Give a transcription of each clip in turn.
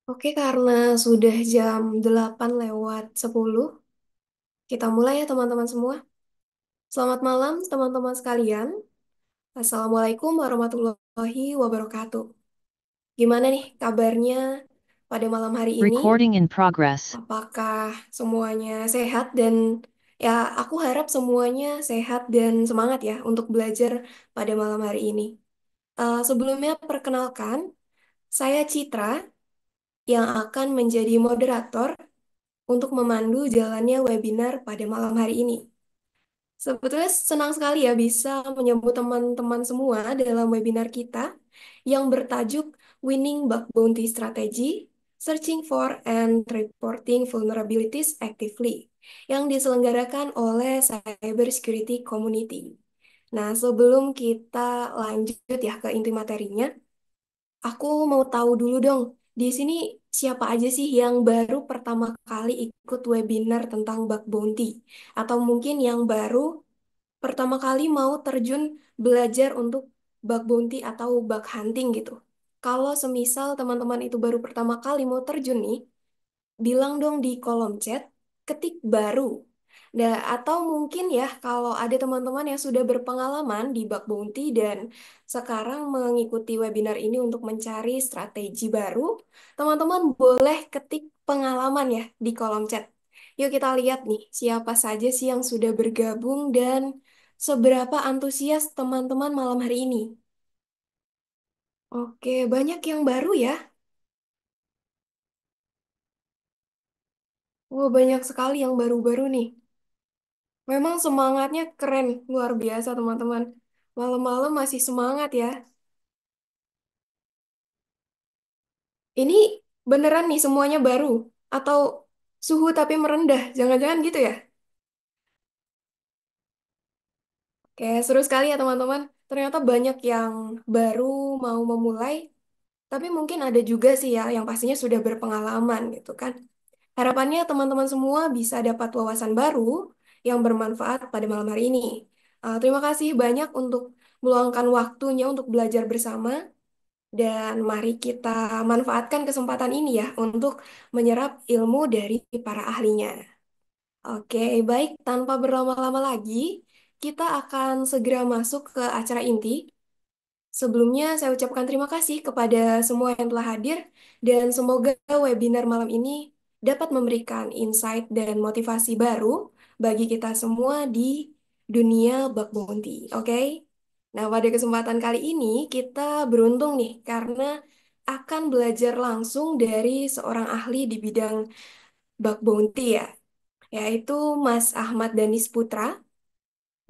Oke, karena sudah jam 8 lewat 10, kita mulai ya teman-teman semua. Selamat malam teman-teman sekalian. Assalamualaikum warahmatullahi wabarakatuh. Gimana nih kabarnya pada malam hari ini? Recording in progress. Apakah semuanya sehat dan ya aku harap semuanya sehat dan semangat ya untuk belajar pada malam hari ini. Sebelumnya perkenalkan, saya Citra yang akan menjadi moderator untuk memandu jalannya webinar pada malam hari ini. Sebetulnya senang sekali ya bisa menyambut teman-teman semua dalam webinar kita yang bertajuk Winning Bug Bounty Strategy, Searching for and Reporting Vulnerabilities Actively yang diselenggarakan oleh Cybersecurity Community. Nah, sebelum kita lanjut ya ke inti materinya, aku mau tahu dulu dong, di sini siapa aja sih yang baru pertama kali ikut webinar tentang bug bounty? Atau mungkin yang baru pertama kali mau terjun belajar untuk bug bounty atau bug hunting gitu. Kalau semisal teman-teman itu baru pertama kali mau terjun nih, bilang dong di kolom chat, ketik baru. Nah, atau mungkin ya kalau ada teman-teman yang sudah berpengalaman di bug bounty dan sekarang mengikuti webinar ini untuk mencari strategi baru, teman-teman boleh ketik pengalaman ya di kolom chat. Yuk kita lihat nih, siapa saja sih yang sudah bergabung dan seberapa antusias teman-teman malam hari ini. Oke, banyak yang baru ya. Wah, banyak sekali yang baru-baru nih. Memang semangatnya keren, luar biasa teman-teman. Malam-malam masih semangat ya. Ini beneran nih semuanya baru? Atau suhu tapi merendah? Jangan-jangan gitu ya? Oke, seru sekali ya teman-teman. Ternyata banyak yang baru mau memulai, tapi mungkin ada juga sih ya yang pastinya sudah berpengalaman gitu kan. Harapannya teman-teman semua bisa dapat wawasan baru yang bermanfaat pada malam hari ini. Terima kasih banyak untuk meluangkan waktunya untuk belajar bersama. Dan mari kita manfaatkan kesempatan ini ya untuk menyerap ilmu dari para ahlinya. Oke, baik, tanpa berlama-lama lagi, kita akan segera masuk ke acara inti. Sebelumnya, saya ucapkan terima kasih kepada semua yang telah hadir, dan semoga webinar malam ini dapat memberikan insight dan motivasi baru bagi kita semua di dunia bug bounty. Oke, nah pada kesempatan kali ini kita beruntung nih karena akan belajar langsung dari seorang ahli di bidang bug bounty ya, yaitu Mas Ahmad Danis Putra.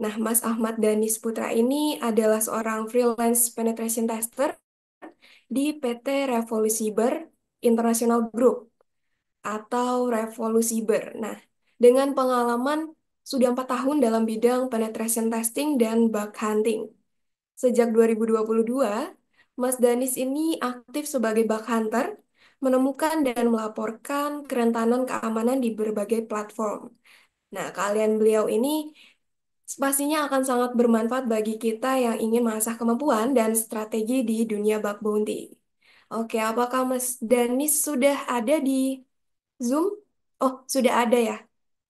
Nah, Mas Ahmad Danis Putra ini adalah seorang freelance penetration tester di PT Revolusiber International Group atau Revolusiber. Nah, dengan pengalaman sudah 4 tahun dalam bidang penetration testing dan bug hunting. Sejak 2022, Mas Danis ini aktif sebagai bug hunter, menemukan dan melaporkan kerentanan keamanan di berbagai platform. Nah, kalian beliau ini pastinya akan sangat bermanfaat bagi kita yang ingin mengasah kemampuan dan strategi di dunia bug bounty. Oke, apakah Mas Danis sudah ada di Zoom? Oh, sudah ada ya.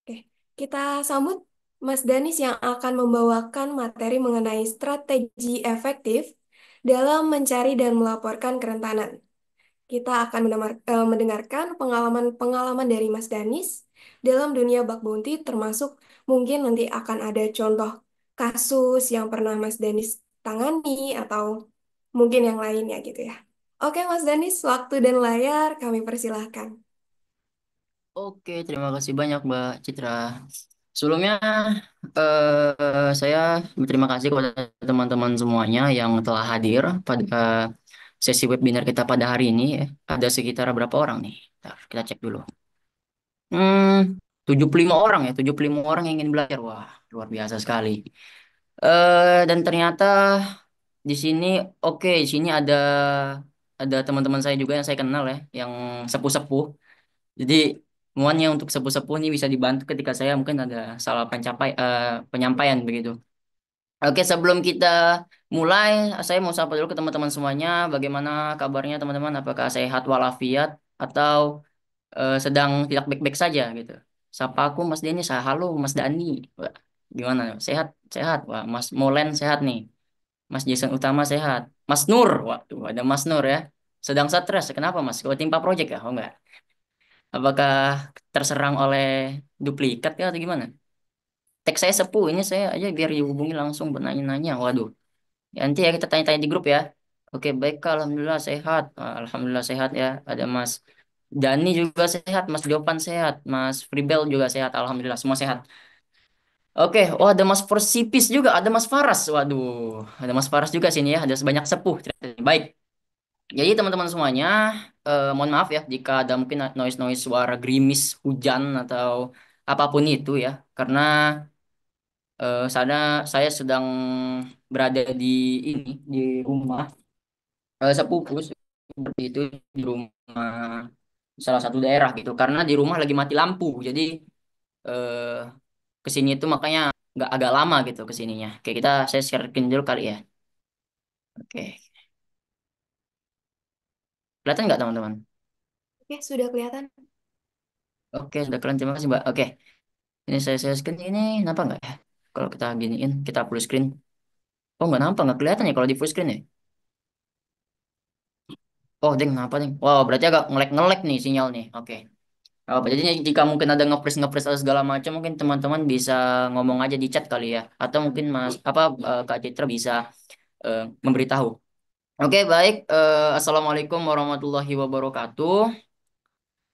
Oke, kita sambut Mas Danis yang akan membawakan materi mengenai strategi efektif dalam mencari dan melaporkan kerentanan. Kita akan mendengarkan pengalaman-pengalaman dari Mas Danis dalam dunia bug bounty, termasuk mungkin nanti akan ada contoh kasus yang pernah Mas Danis tangani atau mungkin yang lainnya gitu ya. Oke, Mas Danis, waktu dan layar kami persilahkan. Oke, terima kasih banyak Mbak Citra. Sebelumnya saya berterima kasih kepada teman-teman semuanya yang telah hadir pada sesi webinar kita pada hari ini. Ada sekitar berapa orang nih? Bentar, kita cek dulu. Hmm, 75 orang ya, 75 orang yang ingin belajar. Wah, luar biasa sekali. Dan ternyata di sini oke, di sini ada teman-teman saya juga yang saya kenal ya, yang sepuh-sepuh. Jadi semuanya untuk sepuh-sepuh ini bisa dibantu ketika saya mungkin ada salah penyampaian begitu. Oke, sebelum kita mulai, saya mau sapa dulu ke teman-teman semuanya. Bagaimana kabarnya teman-teman? Apakah sehat walafiat? atau sedang tidak baik-baik saja gitu. Sapa aku Mas Denny, saya halo Mas Dani. Wah, gimana? Sehat, sehat. Wah, Mas Molen sehat nih. Mas Jason Utama sehat. Mas Nur, waduh ada Mas Nur ya. Sedang stres. Kenapa Mas? Kalau timpa project ya? Oh enggak. Apakah terserang oleh duplikat ya atau gimana? Teks saya sepuh ini saya aja biar dihubungi langsung bernanya-nanya. Waduh. Ya, nanti ya kita tanya-tanya di grup ya. Oke, baik Kak. Alhamdulillah sehat. Alhamdulillah sehat ya. Ada Mas Dani juga sehat, Mas Jopan sehat, Mas Fribel juga sehat. Alhamdulillah semua sehat. Oke, oh ada Mas Persipis juga, ada Mas Faras. Waduh, ada Mas Faras juga sini ya. Ada sebanyak sepuh. Baik. Jadi teman-teman semuanya, mohon maaf ya jika ada mungkin noise-noise suara gerimis, hujan atau apapun itu ya. Karena sana saya sedang berada di ini di rumah sepupu seperti itu di rumah salah satu daerah gitu. Karena di rumah lagi mati lampu, jadi eh, kesini itu makanya nggak agak lama gitu kesininya. Oke, saya sharein dulu kali ya. Oke, kelihatan nggak teman-teman? Oke, sudah kelihatan. Oke, sudah kalian terima kasih Mbak. Oke, ini saya screen ini nampak nggak ya? Kalau kita giniin, kita full screen. Oh nggak nampak, nggak kelihatan ya kalau di full screen ya? Oh deng, apa deng? Wow, berarti agak ngelek-ngelek nih sinyal nih. Oke. Apa? Jadi jika mungkin ada nge-freeze atau segala macam, mungkin teman-teman bisa ngomong aja di chat kali ya. Atau mungkin Mas Kak Citra bisa memberitahu. Oke, baik. Assalamualaikum warahmatullahi wabarakatuh.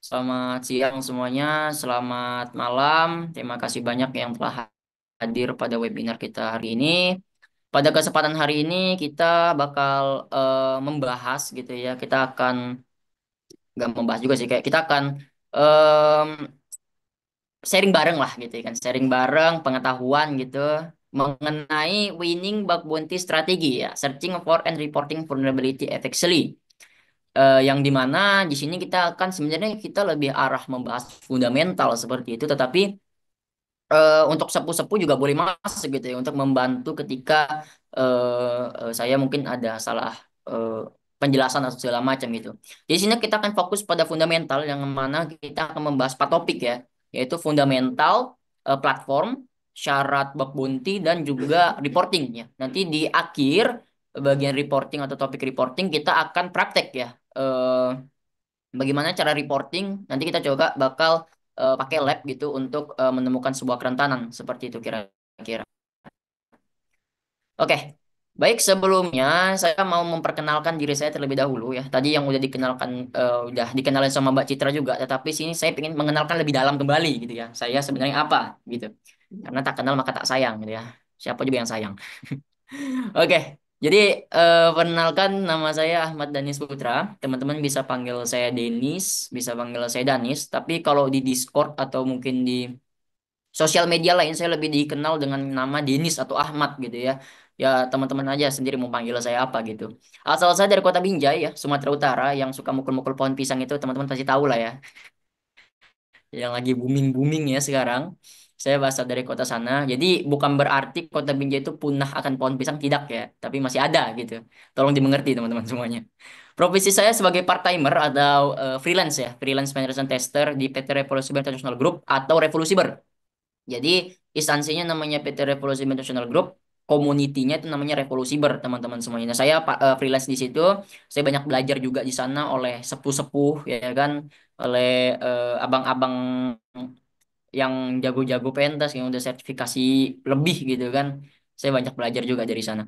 Selamat siang semuanya, selamat malam. Terima kasih banyak yang telah hadir pada webinar kita hari ini. Pada kesempatan hari ini kita bakal membahas gitu ya. Kita akan nggak membahas juga sih, kayak kita akan em, sharing bareng lah gitu ya kan, sharing bareng pengetahuan gitu mengenai winning bug bounty strategi ya, searching for and reporting vulnerability effectively. Yang dimana di sini kita akan sebenarnya kita lebih arah membahas fundamental seperti itu, tetapi untuk sepuh-sepuh juga boleh masuk gitu ya untuk membantu ketika saya mungkin ada salah eh, penjelasan atau segala macam gitu. Di sini kita akan fokus pada fundamental yang mana kita akan membahas 4 topik ya, yaitu fundamental, platform, syarat bug bounty dan juga reporting ya. Nanti di akhir bagian reporting atau topik reporting kita akan praktek ya. Bagaimana cara reporting? Nanti kita coba bakal pakai lab gitu untuk menemukan sebuah kerentanan seperti itu kira-kira. Oke, baik sebelumnya saya mau memperkenalkan diri saya terlebih dahulu ya. Tadi yang udah dikenalkan udah dikenalin sama Mbak Citra juga, tetapi sini saya ingin mengenalkan lebih dalam kembali gitu ya. Saya sebenarnya apa gitu. Karena tak kenal maka tak sayang gitu ya. Siapa juga yang sayang. Oke, jadi perkenalkan nama saya Ahmad Danis Putra. Teman-teman bisa panggil saya Denis, bisa panggil saya Danis. Tapi kalau di Discord atau mungkin di sosial media lain, saya lebih dikenal dengan nama Denis atau Ahmad gitu ya. Ya teman-teman aja sendiri mau panggil saya apa gitu. Asal saya dari Kota Binjai ya, Sumatera Utara. Yang suka mukul-mukul pohon pisang itu teman-teman pasti tahu lah ya, yang lagi booming-booming ya sekarang. Saya berasal dari kota sana. Jadi bukan berarti kota Binjai itu punah akan pohon pisang, tidak ya. Tapi masih ada gitu. Tolong dimengerti teman-teman semuanya. Profesi saya sebagai part-timer atau freelance ya. Freelance penetration tester di PT Revolusi International Group atau Revolusiber. Jadi instansinya namanya PT Revolusi International Group. Komunitinya itu namanya Revolusiber teman-teman semuanya. Nah, saya freelance di situ. Saya banyak belajar juga di sana oleh sepuh-sepuh ya kan, oleh abang-abang yang jago-jago pentas yang udah sertifikasi lebih gitu kan. Saya banyak belajar juga dari sana.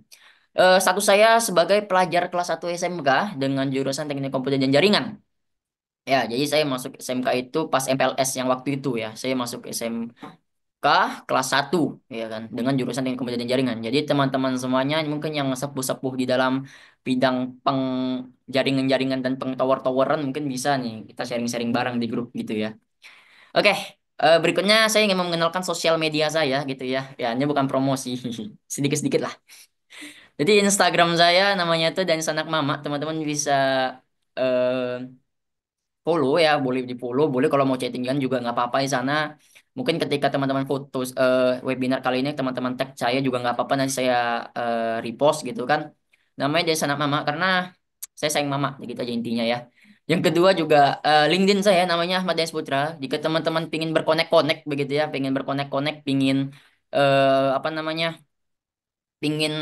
Status saya sebagai pelajar kelas 1 SMK dengan jurusan Teknik Komputer dan Jaringan. Ya, jadi saya masuk SMK itu pas MPLS yang waktu itu ya. Saya masuk SMK kelas 1 ya kan dengan jurusan Teknik Komputer dan Jaringan. Jadi teman-teman semuanya mungkin yang sepuh-sepuh di dalam bidang jaringan-jaringan dan pengtower-toweran mungkin bisa nih kita sharing-sharing bareng di grup gitu ya. Oke, berikutnya saya ingin mengenalkan sosial media saya gitu ya. Ya, ini bukan promosi, sedikit-sedikit lah. Jadi Instagram saya namanya tuh dan Sanak Mama. Teman-teman bisa eh, follow ya, boleh di follow, boleh kalau mau chattingan juga nggak apa-apa di sana. Mungkin ketika teman-teman foto webinar kali ini teman-teman tag saya juga nggak apa-apa, nanti saya repost gitu kan. Namanya dari Sanak Mama karena saya sayang mama gitu aja intinya ya. Yang kedua juga LinkedIn saya namanya Ahmad Dayas Putra. Jika teman-teman pingin berkonek-konek begitu ya, pingin berkonek-konek, pingin apa namanya, pingin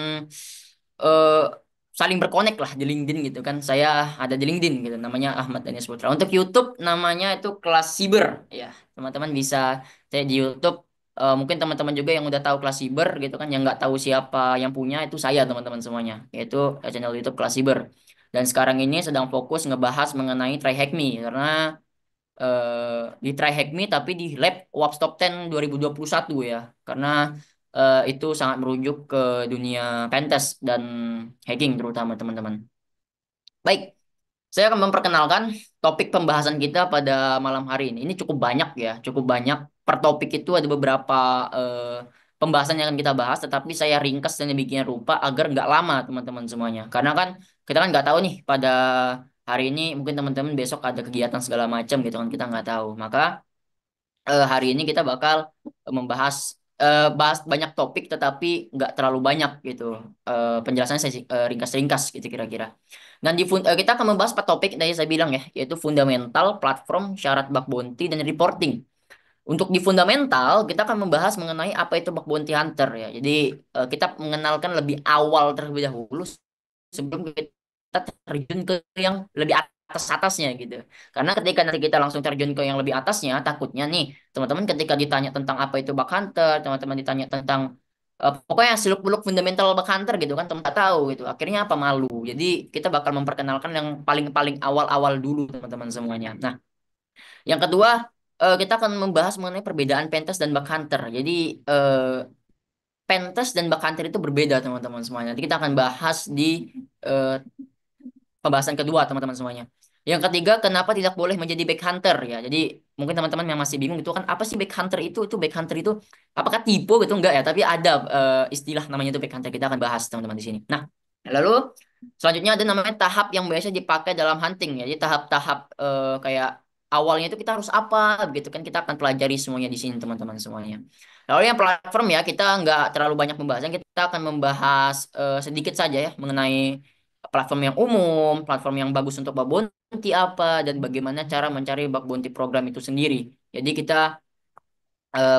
eh, saling berkonek lah di LinkedIn gitu kan. Saya ada di LinkedIn gitu, namanya Ahmad Danias Putra. Untuk YouTube namanya itu Kelas Siber ya. Teman-teman bisa saya di YouTube. Mungkin teman-teman juga yang udah tahu Kelas Siber gitu kan, yang nggak tahu siapa yang punya itu saya teman-teman semuanya. Yaitu channel YouTube Kelas Siber. Dan sekarang ini sedang fokus ngebahas mengenai Try Hack Me karena di Try Hack Me tapi di lab UAPS Top 10 2021 ya. Karena itu sangat merujuk ke dunia pentest dan hacking terutama teman-teman. Baik, saya akan memperkenalkan topik pembahasan kita pada malam hari ini. Ini cukup banyak ya, cukup banyak. Per topik itu ada beberapa pembahasan yang akan kita bahas, tetapi saya ringkas dan bikin rupa agar nggak lama teman-teman semuanya. Karena kan kita kan nggak tahu nih pada hari ini mungkin teman-teman besok ada kegiatan segala macam gitu kan kita nggak tahu. Maka hari ini kita bakal membahas bahas banyak topik tetapi nggak terlalu banyak gitu. Penjelasannya saya ringkas-ringkas gitu kira-kira. Dan kita akan membahas 4 topik tadi saya bilang ya, yaitu fundamental, platform, syarat bug bounty, dan reporting. Untuk di fundamental, kita akan membahas mengenai apa itu bug bounty hunter ya. Jadi kita mengenalkan lebih awal terlebih dahulu sebelum kita terjun ke yang lebih atas-atasnya gitu. Karena ketika nanti kita langsung terjun ke yang lebih atasnya, takutnya nih teman-teman ketika ditanya tentang apa itu bug hunter, teman-teman ditanya tentang pokoknya seluk-beluk fundamental bug hunter gitu kan, teman tak tahu gitu. Akhirnya apa malu. Jadi kita bakal memperkenalkan yang paling-paling awal-awal dulu teman-teman semuanya. Nah, yang kedua kita akan membahas mengenai perbedaan pentest dan bug hunter. Jadi pentest dan bug hunter itu berbeda teman-teman semuanya. Nanti kita akan bahas di eh, pembahasan kedua teman-teman semuanya. Yang ketiga, kenapa tidak boleh menjadi back hunter ya. Jadi mungkin teman-teman yang masih bingung itu kan apa sih back hunter itu? Itu back hunter itu apakah tipu gitu enggak ya? Tapi ada istilah namanya itu back hunter. Kita akan bahas teman-teman di sini. Nah, lalu selanjutnya ada namanya tahap yang biasa dipakai dalam hunting ya. Jadi tahap-tahap kayak awalnya itu kita harus apa gitu kan, kita akan pelajari semuanya di sini teman-teman semuanya. Lalu yang platform ya, kita nggak terlalu banyak pembahasan, kita akan membahas sedikit saja ya mengenai platform yang umum, platform yang bagus untuk bug bounty apa, dan bagaimana cara mencari bug bounty program itu sendiri. Jadi kita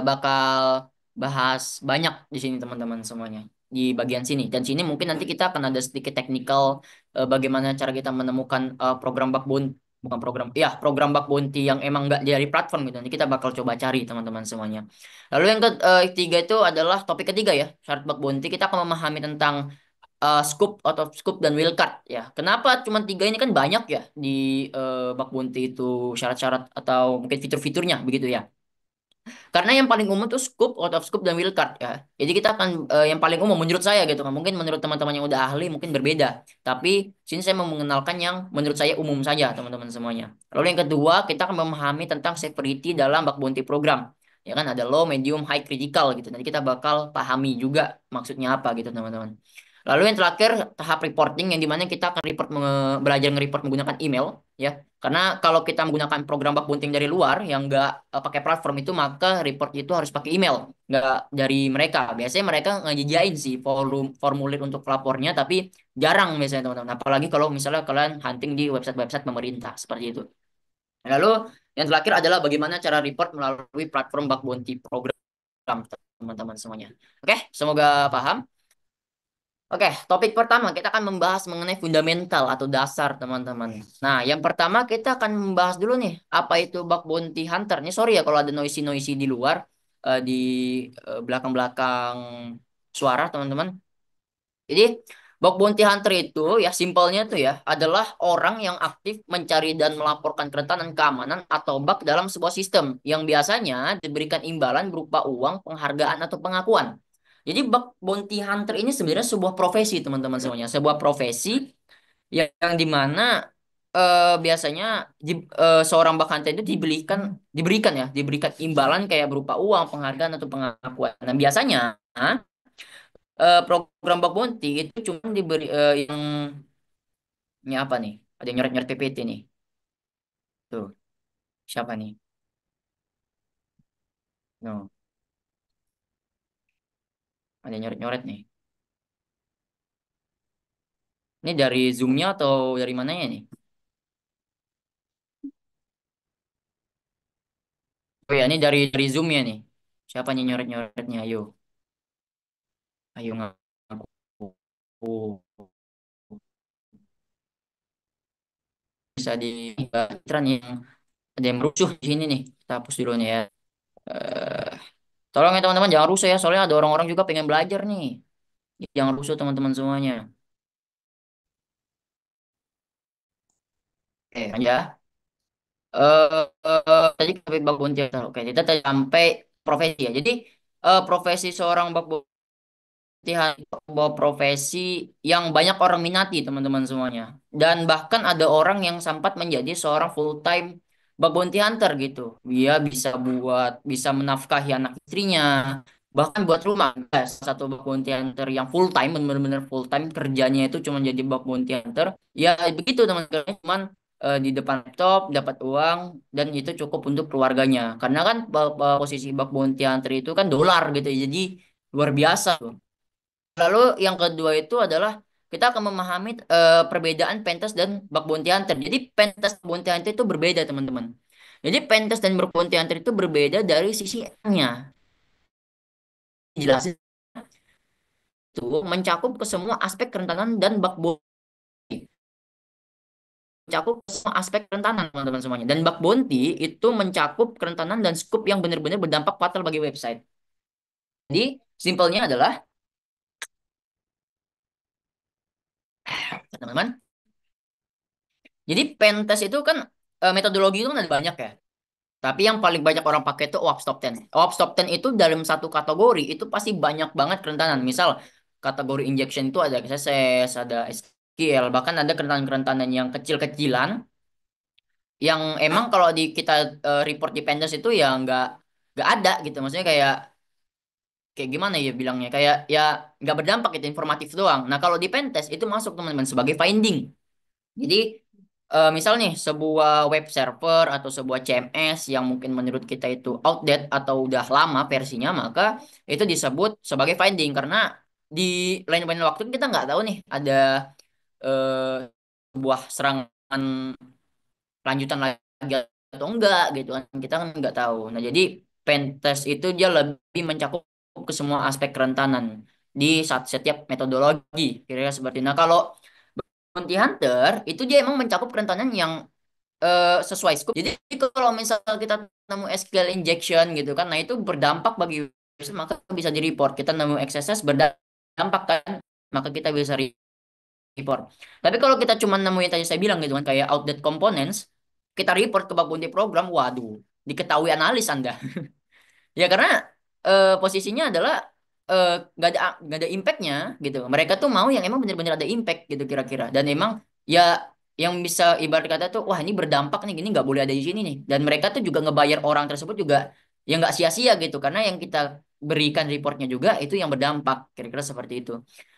bakal bahas banyak di sini teman-teman semuanya di bagian sini. Dan sini mungkin nanti kita akan ada sedikit teknikal bagaimana cara kita menemukan program bug bounty, bukan program, ya program bug bounty yang emang nggak dari platform gitu. Nanti kita bakal coba cari teman-teman semuanya. Lalu yang ketiga itu adalah topik ketiga ya, syarat bug bounty. Kita akan memahami tentang scoop out of scoop dan wildcard ya. Kenapa cuma tiga ini kan banyak ya di bug bounty itu syarat-syarat atau mungkin fitur-fiturnya begitu ya. Karena yang paling umum tuh scoop, out of scoop, dan wildcard ya. Jadi kita akan yang paling umum menurut saya gitu kan. Mungkin menurut teman-teman yang udah ahli mungkin berbeda. Tapi sini saya mau mengenalkan yang menurut saya umum saja teman-teman semuanya. Lalu yang kedua kita akan memahami tentang severity dalam bug bounty program. Ya kan ada low, medium, high, critical gitu. Nanti kita bakal pahami juga maksudnya apa gitu teman-teman. Lalu yang terakhir tahap reporting yang dimana kita akan belajar nge-report menggunakan email ya. Karena kalau kita menggunakan program bug bounty dari luar yang nggak pakai platform itu, maka report itu harus pakai email, nggak dari mereka. Biasanya mereka ngejajain sih formulir untuk lapornya, tapi jarang biasanya teman-teman. Apalagi kalau misalnya kalian hunting di website-website pemerintah seperti itu. Lalu yang terakhir adalah bagaimana cara report melalui platform bug bounty program teman-teman semuanya. Oke, semoga paham. Oke, topik pertama kita akan membahas mengenai fundamental atau dasar teman-teman. Nah, yang pertama kita akan membahas dulu nih apa itu bug bounty hunter. Ini sorry ya kalau ada noisy-noisy di luar di belakang-belakang suara teman-teman. Jadi bug bounty hunter itu ya simpelnya itu ya adalah orang yang aktif mencari dan melaporkan kerentanan keamanan atau bug dalam sebuah sistem yang biasanya diberikan imbalan berupa uang, penghargaan atau pengakuan. Jadi bug bounty hunter ini sebenarnya sebuah profesi teman-teman semuanya, sebuah profesi yang dimana biasanya seorang bug hunter itu diberikan imbalan kayak berupa uang, penghargaan atau pengakuan. Nah biasanya program bug bounty itu cuma diberi yang ini apa nih? Ada yang nyoret-nyoret PPT nih. Tuh, siapa nih? No, ada yang nyoret-nyoret nih. Ini dari Zoom-nya atau dari mananya nih? Oh ya, ini dari Zoom ya nih. Siapa nih nyoret-nyoretnya? Ayo, ayo ngaku. Bisa di Tran yang ada yang rusuh di sini nih. Kita hapus dulu nih ya. Eh, Tolong ya teman-teman jangan rusuh ya, soalnya ada orang-orang juga pengen belajar nih. Jangan rusuh teman-teman semuanya. Oke, ya. Tadi kita bak teater. Oke, kita tadi sampai profesi ya. Jadi profesi seorang bak pelatihan itu sebuah profesi yang banyak orang minati teman-teman semuanya. Dan bahkan ada orang yang sempat menjadi seorang full time bug bounty hunter gitu. Dia bisa menafkahi anak istrinya, bahkan buat rumah. Guys, satu bug bounty hunter yang full time, benar-benar full time kerjanya itu cuma jadi bug bounty hunter. Ya begitu teman-teman, cuman di depan laptop dapat uang dan itu cukup untuk keluarganya. Karena kan posisi bug bounty hunter itu kan dolar gitu, jadi luar biasa. Lalu yang kedua itu adalah kita akan memahami perbedaan pentas dan bug bounty hunter. Jadi pentas bounty hunter itu berbeda teman-teman. Jadi pentas dan bug bounty hunter itu berbeda dari sisi nya. Jelasin itu mencakup ke semua aspek kerentanan dan bug bounty. Mencakup ke semua aspek kerentanan teman-teman semuanya. Dan bug bounty itu mencakup kerentanan dan scoop yang benar-benar berdampak fatal bagi website. Jadi simpelnya adalah teman-teman. Jadi pentest itu kan metodologi itu kan ada banyak ya. Tapi yang paling banyak orang pakai itu OWASP Top 10. OWASP Top 10 itu dalam satu kategori itu pasti banyak banget kerentanan. Misal kategori injection itu ada XSS, ada SQL, bahkan ada kerentanan-kerentanan yang kecil-kecilan yang emang kalau kita report di Pendas itu ya nggak ada gitu. Maksudnya kayak kayak gimana ya bilangnya? Kayak ya nggak berdampak itu informatif doang. Nah kalau di Pentest itu masuk teman-teman sebagai finding. Jadi misal nih sebuah web server atau sebuah CMS yang mungkin menurut kita itu outdated atau udah lama versinya, maka itu disebut sebagai finding karena di lain-lain waktu kita nggak tahu nih ada eh, sebuah serangan lanjutan lagi atau enggak gitu kan kita kan nggak tahu. Nah jadi pentest itu dia lebih mencakup ke semua aspek kerentanan di setiap metodologi kira-kira seperti itu. Nah kalau Bounty Hunter itu dia emang mencakup kerentanan yang sesuai scope. Jadi kalau misal kita nemu SQL injection gitu kan, nah itu berdampak bagi user, maka bisa di report. Kita nemu XSS berdampak kan, maka kita bisa report. Tapi kalau kita cuma nemuin tadi saya bilang gitu kan kayak outdated components, kita report ke bug bounty program, waduh, diketahui analis Anda. Ya karena posisinya adalah eh, nggak ada impactnya gitu. Mereka tuh mau yang emang bener-bener ada impact gitu kira-kira. Dan emang ya yang bisa ibarat kata tuh wah ini berdampak nih gini nggak boleh ada di sini nih. Dan mereka tuh juga ngebayar orang tersebut juga yang nggak sia-sia gitu karena yang kita berikan reportnya juga itu yang berdampak kira-kira seperti itu.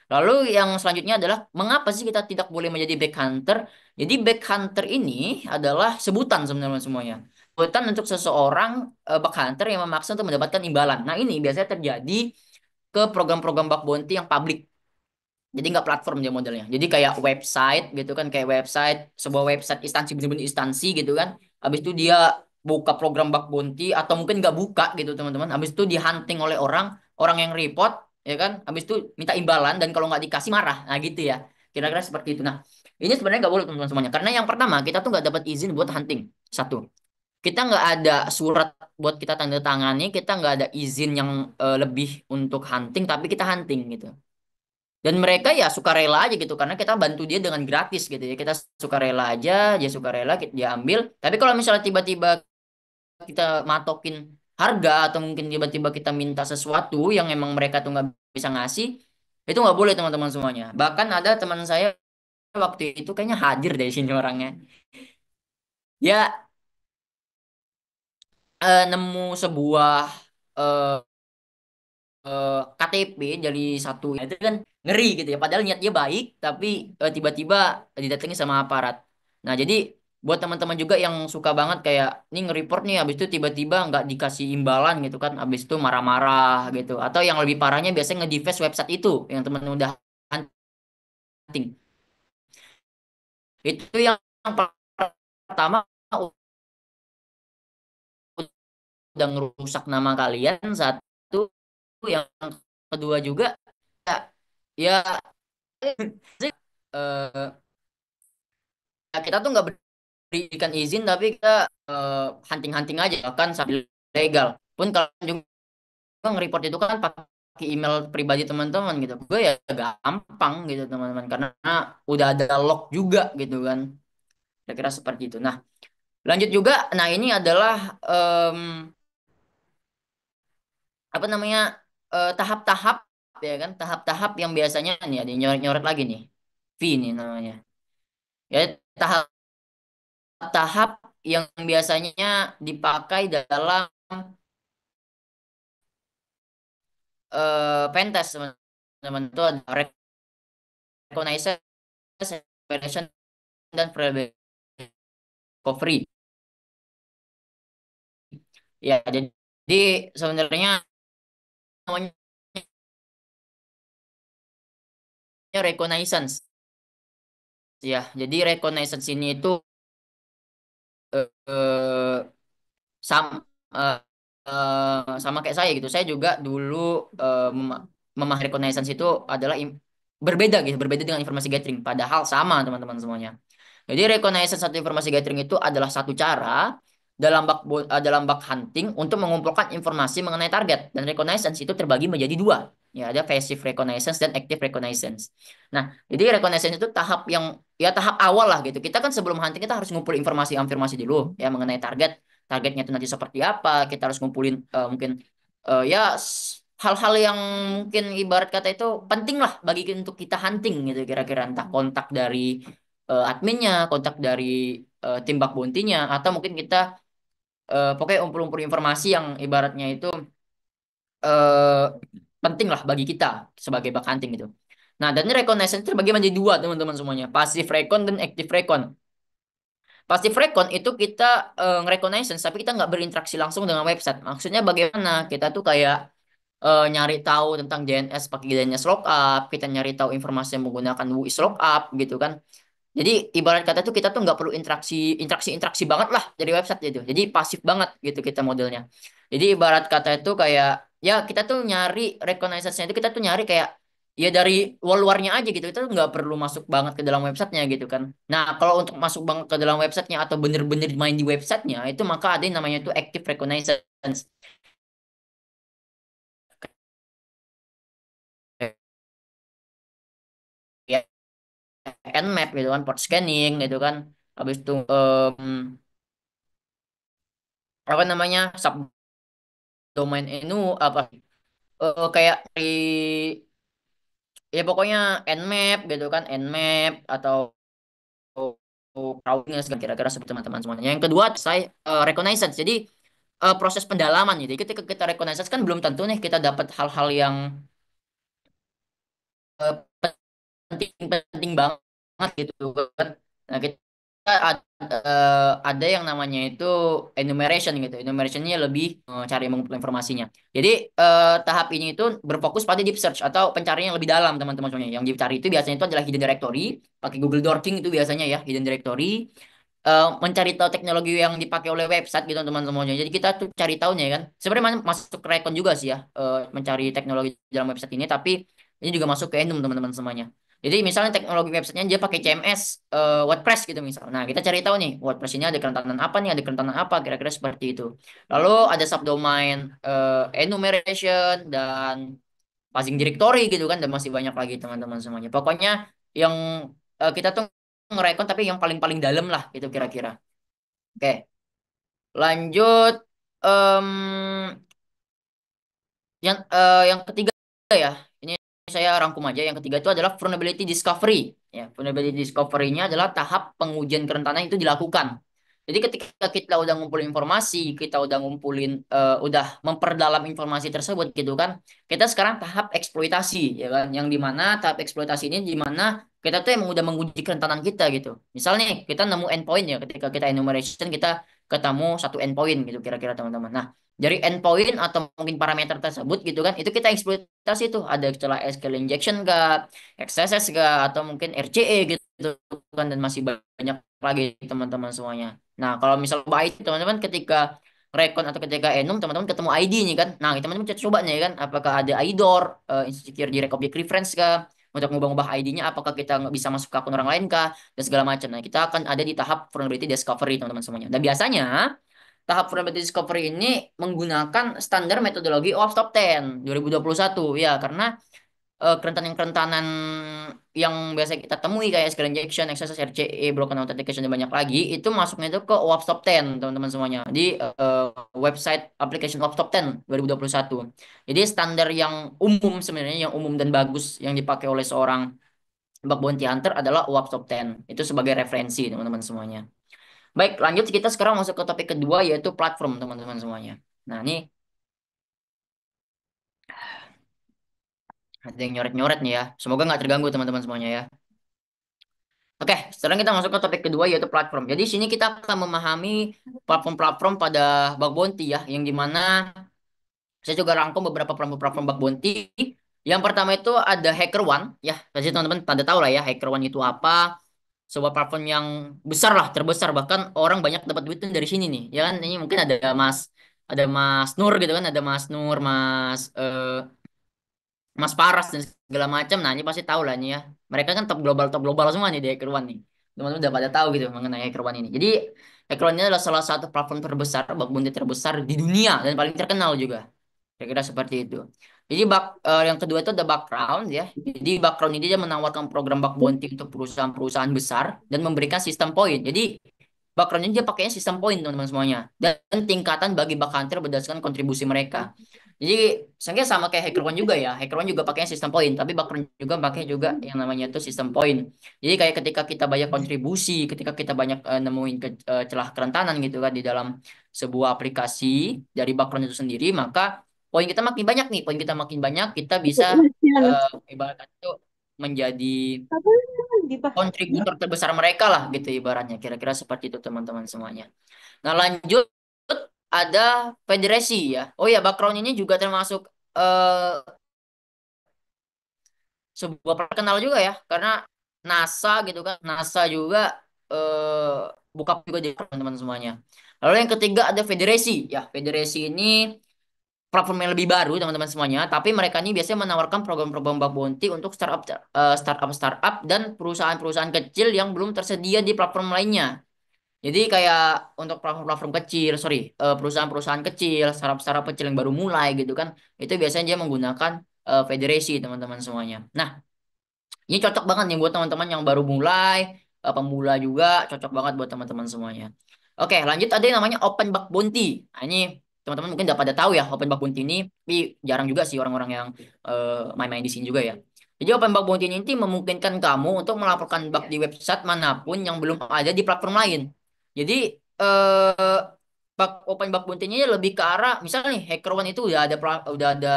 Lalu yang selanjutnya adalah mengapa sih kita tidak boleh menjadi back hunter? Jadi back hunter ini adalah sebutan sebenarnya semuanya kesulitan untuk seseorang bug hunter yang memaksa untuk mendapatkan imbalan. Nah, ini biasanya terjadi ke program-program bug bounty yang publik. Jadi nggak platform dia modelnya. Jadi kayak website gitu kan, kayak website, sebuah website instansi bener-bener instansi gitu kan. Habis itu dia buka program bug bounty atau mungkin nggak buka gitu teman-teman. Habis itu dihunting oleh orang, orang yang report ya kan. Habis itu minta imbalan dan kalau nggak dikasih marah. Nah gitu ya. Kira-kira seperti itu. Nah, ini sebenarnya nggak boleh teman-teman semuanya. Karena yang pertama kita tuh nggak dapat izin buat hunting. Satu kita nggak ada surat buat kita tanda tangani, kita nggak ada izin yang lebih untuk hunting, tapi kita hunting gitu. Dan mereka ya suka rela aja gitu, karena kita bantu dia dengan gratis gitu ya. Kita suka rela aja, dia suka rela, dia ambil. Tapi kalau misalnya tiba-tiba kita matokin harga atau mungkin tiba-tiba kita minta sesuatu yang emang mereka tuh nggak bisa ngasih, itu nggak boleh teman-teman semuanya. Bahkan ada teman saya waktu itu kayaknya hadir dari sini orangnya. Dia nemu sebuah eh, KTP dari satu itu kan ngeri gitu ya. Padahal niat dia baik, tapi tiba-tiba didatangi sama aparat. Nah, jadi buat teman-teman juga yang suka banget kayak ini nge-report nih, habis itu tiba-tiba nggak dikasih imbalan gitu kan, habis itu marah-marah gitu. Atau yang lebih parahnya biasanya nge-defaced website itu yang teman udah hunting. Itu yang pertama udah ngerusak nama kalian satu, yang kedua juga ya, eh, kita tuh nggak berikan izin tapi kita hunting-hunting aja kan sambil legal pun. Kalau juga nge-report itu kan pakai email pribadi teman-teman gitu, gue ya gampang gitu teman-teman, karena udah ada log juga gitu kan. Kira-kira seperti itu. Nah, lanjut juga. Nah, ini adalah em, apa namanya, tahap-tahap, ya kan, tahap-tahap yang biasanya nih ada yang nyoret-nyoret lagi nih, V nih namanya, ya, tahap-tahap yang biasanya dipakai dalam pentest teman-teman. Itu ada reconnaissance, evaluation, dan recovery. Ya, jadi sebenarnya namanya reconnaissance. Ya, jadi reconnaissance ini itu eh, sama sama kayak saya gitu. Saya juga dulu memahami reconnaissance itu adalah berbeda gitu, berbeda dengan informasi gathering. Padahal sama teman-teman semuanya. Jadi reconnaissance satu informasi gathering itu adalah satu cara dalam bak hunting untuk mengumpulkan informasi mengenai target. Dan reconnaissance itu terbagi menjadi dua. Ya, ada passive reconnaissance dan active reconnaissance. Nah, jadi reconnaissance itu tahap yang, ya, tahap awal lah gitu. Kita kan sebelum hunting kita harus ngumpul informasi-informasi dulu ya mengenai target. Targetnya itu nanti seperti apa. Kita harus ngumpulin mungkin ya hal-hal yang mungkin ibarat kata itu penting lah bagi untuk kita hunting gitu, kira-kira entah kontak dari adminnya, kontak dari tim bug bounty-nya, atau mungkin kita pokoknya umpul-umpul informasi yang ibaratnya itu eh, penting lah bagi kita sebagai bug hunting gitu. Nah, dan ini reconnaissance itu terbagi menjadi dua teman-teman semuanya, passive recon dan active recon. Passive recon itu kita nge-reconnaissance tapi kita nggak berinteraksi langsung dengan website. Maksudnya bagaimana? Kita tuh kayak nyari tahu tentang DNS pakai DNS lookup, kita nyari tahu informasi yang menggunakan WhoIs lookup gitu kan. Jadi ibarat kata tuh kita tuh nggak perlu interaksi banget lah dari website itu. Jadi pasif banget gitu kita modelnya. Jadi ibarat kata itu kayak, ya, kita tuh nyari reconnaissance-nya itu kita tuh nyari kayak ya dari luar-luarnya aja gitu. Kita tuh nggak perlu masuk banget ke dalam websitenya gitu kan. Nah, kalau untuk masuk banget ke dalam websitenya atau bener-bener main di websitenya itu, maka ada yang namanya itu active reconnaissance. Ya, Nmap gitu kan, port scanning gitu kan. Habis itu apa namanya, subdomain itu apa, kayak di, ya pokoknya Nmap gitu kan, Nmap atau crowding kira-kira seperti teman-teman semuanya. Yang kedua saya reconnaissance. Jadi proses pendalaman gitu. Jadi ketika kita reconnaissance kan belum tentu nih kita dapat hal-hal yang penting-penting banget gitu kan. Nah, kita ada yang namanya itu enumeration gitu. Enumerationnya lebih cari mengumpulkan informasinya. Jadi tahap ini itu berfokus pada deep search atau pencarian yang lebih dalam teman-teman semuanya. Yang dicari itu biasanya itu adalah hidden directory, pakai Google Dorking itu biasanya ya, hidden directory, mencari tahu teknologi yang dipakai oleh website gitu teman semuanya. Jadi kita tuh cari tahunya ya kan. Sebenarnya masuk ke Recon juga sih ya, mencari teknologi dalam website ini, tapi ini juga masuk ke Enum teman-teman semuanya. Jadi misalnya teknologi websitenya dia pakai CMS, WordPress gitu misalnya. Nah, kita cari tahu nih WordPress ini ada kerentanan apa nih, ada kerentanan apa, kira-kira seperti itu. Lalu ada subdomain, enumeration, dan passing directory gitu kan, dan masih banyak lagi teman-teman semuanya. Pokoknya yang kita tuh ngerekon tapi yang paling-paling dalam lah itu kira-kira. Oke, lanjut. Em, yang ketiga ya, ini saya rangkum aja. Yang ketiga itu adalah vulnerability discovery. Ya, vulnerability discovery-nya adalah tahap pengujian kerentanan itu dilakukan. Jadi ketika kita udah ngumpulin informasi, kita udah ngumpulin, udah memperdalam informasi tersebut gitu kan, kita sekarang tahap eksploitasi, ya kan, yang dimana tahap eksploitasi ini dimana kita tuh emang udah menguji kerentanan kita gitu. Misalnya nih, kita nemu endpoint ya, ketika kita enumeration kita ketemu satu endpoint gitu kira-kira teman-teman. Nah, dari endpoint atau mungkin parameter tersebut gitu kan, itu kita eksploitasi tuh, ada celah SQL injection gak, XSS gak, atau mungkin RCE gitu kan, dan masih banyak lagi teman-teman semuanya. Nah, kalau misal baik teman-teman ketika recon atau ketika enum teman-teman ketemu ID nih kan. Nah, teman-teman coba nih kan apakah ada IDOR, insecure direct object reference kah, untuk mengubah-ubah ID-nya apakah kita nggak bisa masuk ke akun orang lain kah dan segala macam. Nah, kita akan ada di tahap vulnerability discovery teman-teman semuanya. Dan biasanya tahap vulnerability discovery ini menggunakan standar metodologi OWASP Top 10 2021 ya karena kerentanan-kerentanan yang biasa kita temui kayak SQL injection, XSS, RCE, broken authentication dan banyak lagi itu masuknya itu ke OWASP Top 10 teman-teman semuanya di website application OWASP Top 10 2021. Jadi standar yang umum sebenarnya yang umum dan bagus yang dipakai oleh seorang bug bounty hunter adalah OWASP Top 10. Itu sebagai referensi teman-teman semuanya. Baik, lanjut kita sekarang masuk ke topik kedua yaitu platform teman-teman semuanya. Nah, ini ada yang nyoret-nyoret nih ya. Semoga nggak terganggu teman-teman semuanya ya. Oke, sekarang kita masuk ke topik kedua yaitu platform. Jadi sini kita akan memahami platform-platform pada bug bounty ya, yang dimana saya juga rangkum beberapa platform-platform bug bounty. Yang pertama itu ada HackerOne ya. Pasti teman-teman pada tahu lah ya HackerOne itu apa. Sebuah platform yang besar lah, terbesar bahkan orang banyak dapat duit tuh dari sini nih. Ya kan ini mungkin ada Mas Nur gitu kan, ada Mas Nur, Mas Paras dan segala macam. Nah, ini pasti tahu lah ini ya. Mereka kan top global semua nih di Hacker One nih. Teman-teman udah pada tahu gitu mengenai Hacker One ini. Jadi Hacker One ini adalah salah satu platform terbesar, bug bounty terbesar di dunia dan paling terkenal juga. Kira-kira seperti itu. Jadi yang kedua itu ada background ya. Jadi background ini dia menawarkan program bug bounty untuk perusahaan-perusahaan besar dan memberikan sistem poin. Jadi backgroundnya dia pakainya sistem poin teman-teman semuanya dan tingkatan bagi bug hunter berdasarkan kontribusi mereka. Jadi sebenarnya sama kayak HackerOne juga ya. HackerOne juga pakainya sistem poin, tapi background juga pakai juga yang namanya itu sistem poin. Jadi kayak ketika kita banyak kontribusi, ketika kita banyak nemuin celah kerentanan gitu kan di dalam sebuah aplikasi dari background itu sendiri, maka poin kita makin banyak nih. Poin kita makin banyak, kita bisa ibaratnya itu menjadi kontributor terbesar mereka lah gitu ibaratnya. Kira-kira seperti itu teman-teman semuanya. Nah, lanjut ada federasi ya. Oh ya, background ini juga termasuk sebuah perkenal juga ya, karena NASA gitu kan, NASA juga buka juga di teman-teman semuanya. Lalu yang ketiga ada federasi ya. Federasi ini platform yang lebih baru teman-teman semuanya, tapi mereka ini biasanya menawarkan program-program bug bounty untuk startup dan perusahaan-perusahaan kecil yang belum tersedia di platform lainnya. Jadi kayak untuk platform-platform kecil, sorry, perusahaan-perusahaan kecil, startup-startup kecil yang baru mulai gitu kan, itu biasanya dia menggunakan federasi teman-teman semuanya. Nah, ini cocok banget nih buat teman-teman yang baru mulai, pemula juga, cocok banget buat teman-teman semuanya. Oke, lanjut ada yang namanya Open Bug Bounty. Nah, ini teman-teman mungkin udah pada tahu ya Open Bug Bounty ini, tapi jarang juga sih orang-orang yang main-main di sini juga ya. Jadi Open Bug Bounty ini memungkinkan kamu untuk melaporkan bug di website manapun yang belum ada di platform lain. Jadi Open Bug Bounty ini lebih ke arah, misalnya nih HackerOne itu udah ada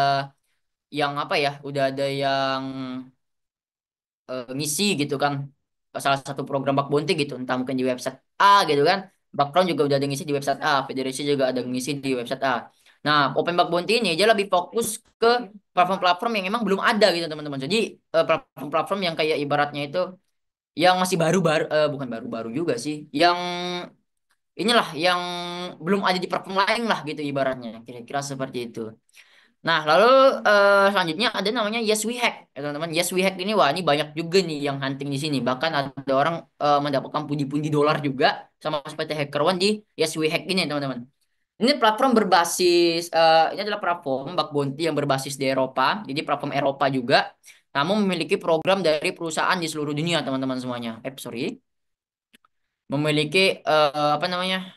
yang apa ya, udah ada yang ngisi gitu kan salah satu program bug bounty gitu entah mungkin di website A gitu kan background juga udah ada ngisi di website A federasi juga ada ngisi di website A. Nah, open bug bounty ini aja lebih fokus ke platform-platform yang emang belum ada gitu teman-teman. Jadi platform-platform yang kayak ibaratnya itu yang masih baru-baru, bukan baru-baru juga sih, yang inilah yang belum ada di platform lain lah gitu ibaratnya, kira-kira seperti itu. Nah, lalu selanjutnya ada namanya Yes We Hack. Ya, teman-teman, Yes We Hack ini wah ini banyak juga nih yang hunting di sini. Bahkan ada orang mendapatkan pundi-pundi dolar juga sama seperti HackerOne di Yes We Hack ini, teman-teman. Ini platform berbasis ini adalah platform bug bounty yang berbasis di Eropa. Jadi platform Eropa juga. Namun memiliki program dari perusahaan di seluruh dunia, teman-teman semuanya. Sorry. Memiliki apa namanya?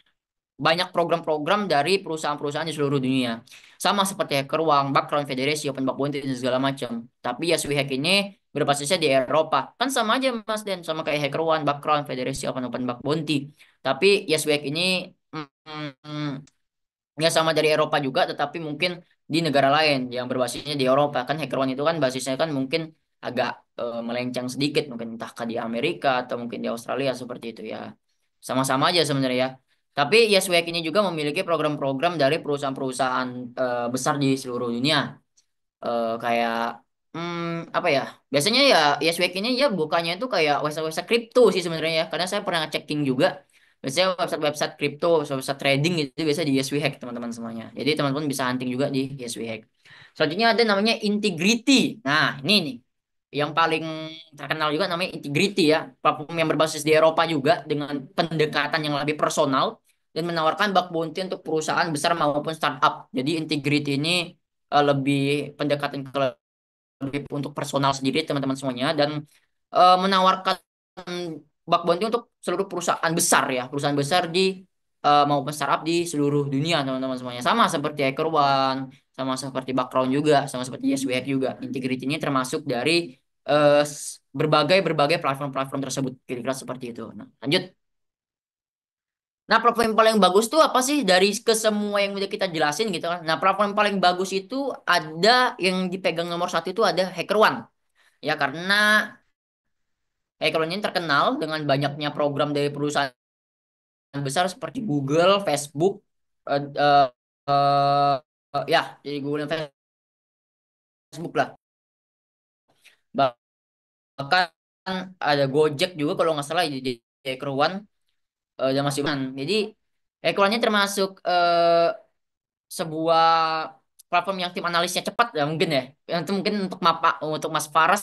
Banyak program-program dari perusahaan-perusahaan di seluruh dunia. Sama seperti HackerOne, Background, Federasi, Open Bug Bounty, dan segala macam. Tapi ya Hack ini berbasisnya di Eropa. Kan sama aja Mas Den, sama kayak HackerOne, Background, Federasi, Open Bug Bounty. Tapi ya Hack ini ya sama dari Eropa juga, tetapi mungkin di negara lain yang berbasisnya di Eropa. Kan HackerOne itu kan basisnya kan mungkin agak melenceng sedikit, mungkin entah di Amerika atau mungkin di Australia seperti itu ya. Sama-sama aja sebenarnya ya. Tapi Yeswek ini juga memiliki program-program dari perusahaan-perusahaan besar di seluruh dunia. Kayak apa ya? Biasanya ya Yeswek ini ya bukannya itu kayak website-website kripto sih sebenarnya ya. Karena saya pernah checking juga. Biasanya website-website kripto, website trading itu biasa di Yes We Hack teman-teman semuanya. Jadi teman-teman bisa hunting juga di Yes We Hack. Selanjutnya ada namanya Integrity. Nah, ini nih yang paling terkenal juga namanya Integrity ya. Platform yang berbasis di Eropa juga dengan pendekatan yang lebih personal dan menawarkan bug bounty untuk perusahaan besar maupun startup. Jadi Integrity ini lebih pendekatan ke lebih untuk personal sendiri teman-teman semuanya dan menawarkan bug bounty untuk seluruh perusahaan besar ya, perusahaan besar di maupun startup di seluruh dunia teman-teman semuanya. Sama seperti HackerOne, sama seperti Background juga, sama seperti YesWhack juga. Integrity ini termasuk dari berbagai berbagai platform-platform tersebut kira-kira seperti itu. Nah, lanjut. Nah, platform yang paling bagus tuh apa sih dari ke semua yang udah kita jelasin gitu kan. Nah, platform yang paling bagus itu ada yang dipegang nomor satu itu ada HackerOne. Ya, karena HackerOne ini terkenal dengan banyaknya program dari perusahaan besar seperti Google, Facebook, eh, eh, ya, jadi Google dan Facebook lah. Bahkan ada Gojek juga kalau nggak salah di HackerOne dan masih One. Jadi HackerOne ini termasuk sebuah platform yang tim analisnya cepat ya mungkin ya. Itu mungkin untuk Mas Faras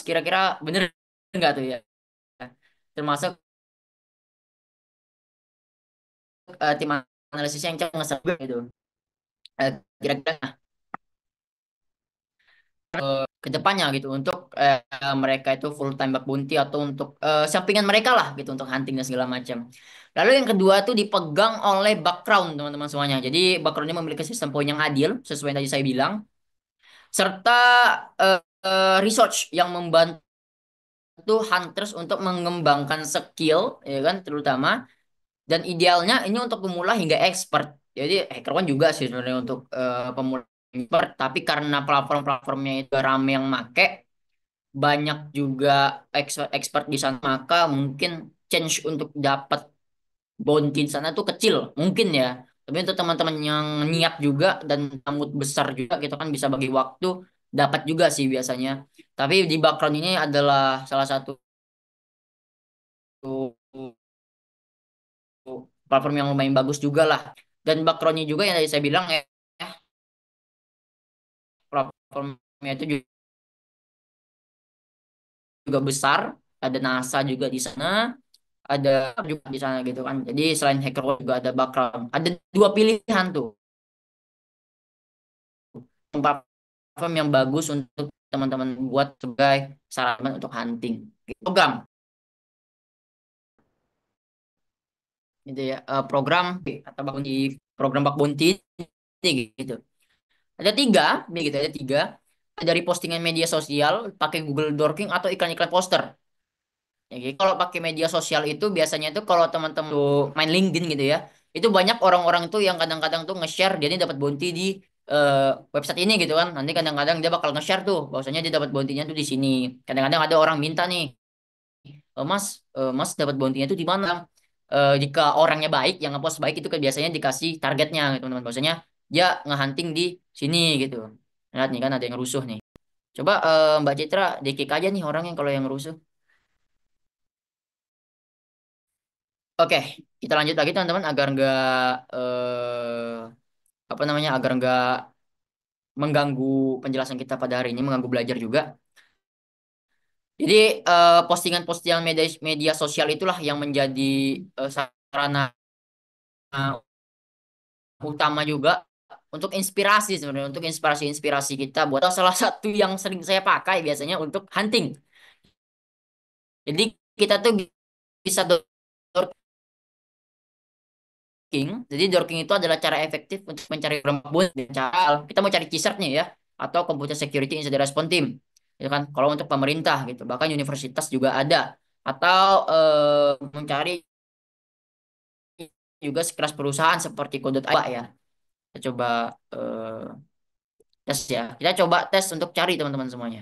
kira-kira bener nggak tuh ya? Termasuk tim analisisnya yang cepat gitu. Kira-kira ke depannya gitu untuk mereka itu full time bug bounty atau untuk sampingan mereka lah gitu untuk hunting dan segala macam. Lalu yang kedua tuh dipegang oleh background teman-teman semuanya. Jadi background ini memiliki sistem poin yang adil sesuai yang tadi saya bilang serta research yang membantu hunters untuk mengembangkan skill ya kan terutama dan idealnya ini untuk pemula hingga expert. Jadi HackerOne juga sih sebenarnya untuk pemula expert tapi karena platform-platformnya itu rame yang make banyak juga expert di sana maka mungkin change untuk dapat bounty di sana tuh kecil mungkin ya tapi untuk teman-teman yang niat juga dan mood besar juga kita kan bisa bagi waktu dapat juga sih biasanya tapi di background ini adalah salah satu platform yang lumayan bagus juga lah dan backgroundnya juga yang tadi saya bilang ya platformnya itu juga besar ada NASA juga di sana ada juga di sana gitu kan. Jadi selain hacker juga ada background. Ada dua pilihan tuh platform yang bagus untuk teman-teman buat sebagai sarana untuk hunting. Program gitu ya. Program atau bakun di program bak bounty gitu. Ada tiga, gitu ada tiga. Dari postingan media sosial, pakai Google Dorking atau iklan-iklan poster. Ya, jadi kalau pakai media sosial itu biasanya tuh kalau teman-teman tuh main LinkedIn gitu ya, itu banyak orang-orang tuh yang kadang-kadang tuh nge-share dia ini dapat bounty di eh, website ini gitu kan. Nanti kadang-kadang dia bakal nge-share tuh, bahwasanya dia dapat bounty-nya tuh di sini. Kadang-kadang ada orang minta nih, Mas, Mas dapat bounty-nya tuh di mana? Jika orangnya baik, yang nge-post baik itu kan biasanya dikasih targetnya gitu teman-teman. Bahwasanya dia nge-hunting di sini gitu. Lihat nih kan ada yang rusuh nih. Coba Mbak Citra di-kick aja nih orang yang kalau yang rusuh. Oke, kita lanjut lagi teman-teman agar nggak apa namanya agar nggak mengganggu penjelasan kita pada hari ini, mengganggu belajar juga. Jadi postingan-postingan media media sosial itulah yang menjadi sarana utama juga untuk inspirasi sebenarnya untuk inspirasi-inspirasi kita buat salah satu yang sering saya pakai biasanya untuk hunting. Jadi kita tuh bisa dorking. Jadi dorking itu adalah cara efektif untuk mencari rembun dan cara kita mau cari keywordnya ya atau computer security incident response team. Ya kan? Kalau untuk pemerintah gitu, bahkan universitas juga ada atau mencari juga sekelas perusahaan seperti Code.ai ya. Kita coba tes ya. Kita coba tes untuk cari teman-teman semuanya.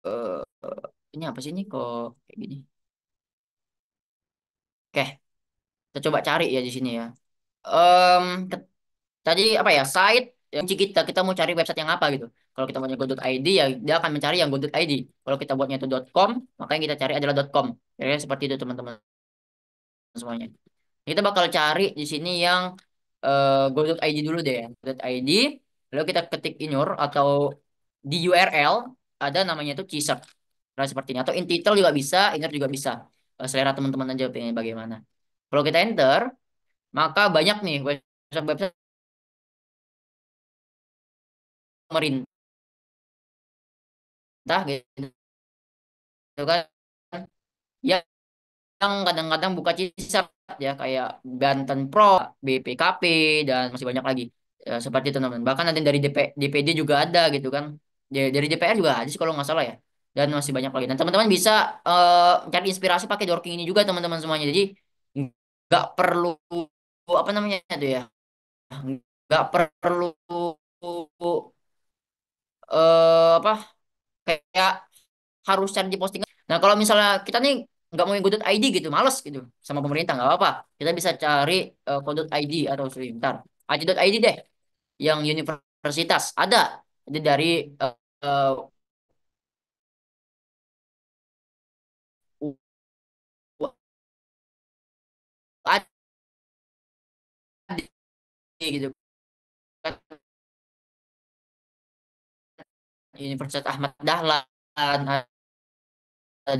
Eh, ini apa sih ini kok kayak gini? Oke, kita coba cari ya di sini ya. Em, Tadi apa ya? Site yang kunci kita mau cari website yang apa gitu. Kalau kita punya go.id ya dia akan mencari yang go.id. Kalau kita buatnya itu .com, maka yang kita cari adalah .com. Jadi seperti itu teman-teman semuanya. Kita bakal cari di sini yang go.id dulu deh. Go.id, lalu kita ketik inur atau di URL ada namanya itu Cisert. Nah, seperti ini. Atau in title juga bisa, inner juga bisa. Selera teman-teman aja pengen bagaimana. Kalau kita enter, maka banyak nih website-website pemerintah gitu kan. Ya, yang kadang-kadang buka cisar ya kayak Banten Pro, BPKP dan masih banyak lagi. Seperti itu teman-teman. Bahkan ada yang dari DPD juga ada gitu kan. Dari DPR juga ada sih kalau nggak salah ya. Dan masih banyak lagi. Dan teman-teman bisa cari inspirasi pakai Dorking ini juga teman-teman semuanya. Jadi nggak perlu apa namanya itu ya. Nggak perlu apa kayak harus cari di postingan. Nah, kalau misalnya kita nih nggak mau yang go.id gitu, males gitu sama pemerintah nggak apa-apa. Kita bisa cari co.id atau sebentar. ID.id deh, yang universitas ada. Jadi dari eh, eh, UAD gitu kan. Universitas Ahmad Dahlan, ada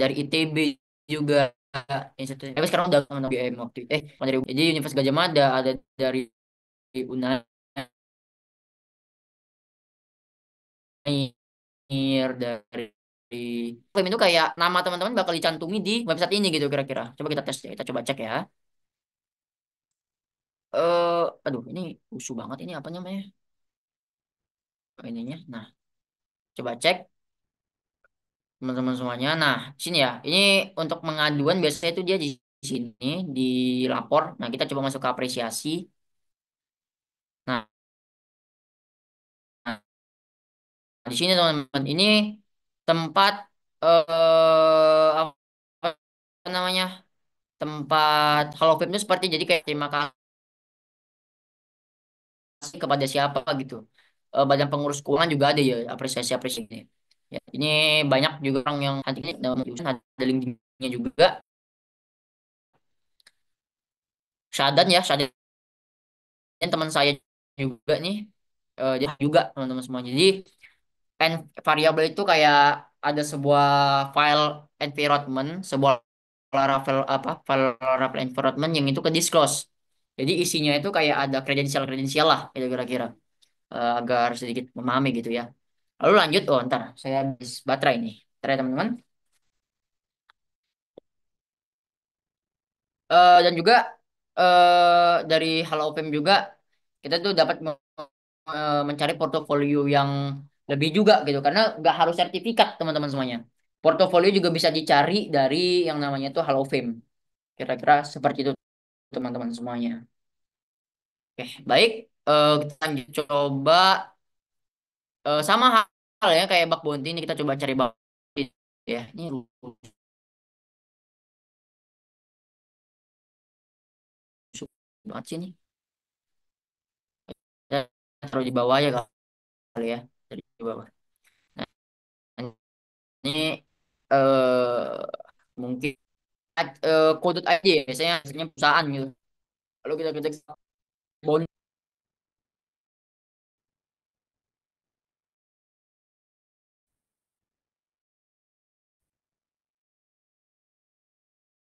dari ITB juga. Tapi sekarang udah UGM waktu itu. Bukan dari jadi Universitas Gajah Mada ada dari Unair dari klaim itu kayak nama teman-teman bakal dicantumi di website ini gitu kira-kira. Coba kita tes ya, kita coba cek ya. Aduh ini usuh banget ini apa namanya ininya. Nah, coba cek teman-teman semuanya. Nah, sini ya. Ini untuk pengaduan biasanya itu dia di sini di lapor. Nah, kita coba masuk ke apresiasi. Nah, nah, di sini teman-teman ini tempat apa namanya? Tempat Halo Vape itu seperti jadi kayak terima kasih kepada siapa gitu. Badan pengurus keuangan juga ada ya apresiasi-apresiasi ini. Ya, ini banyak juga orang yang nanti ini dalam urusan ada linknya juga. Syahadan ya, Syahadan teman saya juga nih. Dia juga teman-teman semua. Jadi variabel itu kayak ada sebuah file environment, sebuah Laravel apa file Laravel environment yang itu ke disclose. Jadi isinya itu kayak ada kredensial-kredensial lah, gitu kira-kira. Agar sedikit memahami gitu ya. Lalu lanjut, oh ntar saya habis baterai nih. Ntar ya teman-teman. Dan juga dari Halo Open juga kita tuh dapat mencari portofolio yang lebih juga gitu karena nggak harus sertifikat teman-teman semuanya. Portofolio juga bisa dicari dari yang namanya tuh Halo Fame. Kira-kira seperti itu teman-teman semuanya. Oke, baik. Kita lanjut coba sama hal ya kayak bug bounty ini kita coba cari bug ya. Ini rusuh banget sih nih. Ya, taruh di bawah ya kali ya. Dari bawah. Nah, ini mungkin kode aja ya, biasanya hasilnya perusahaan gitu. Lalu kita ketik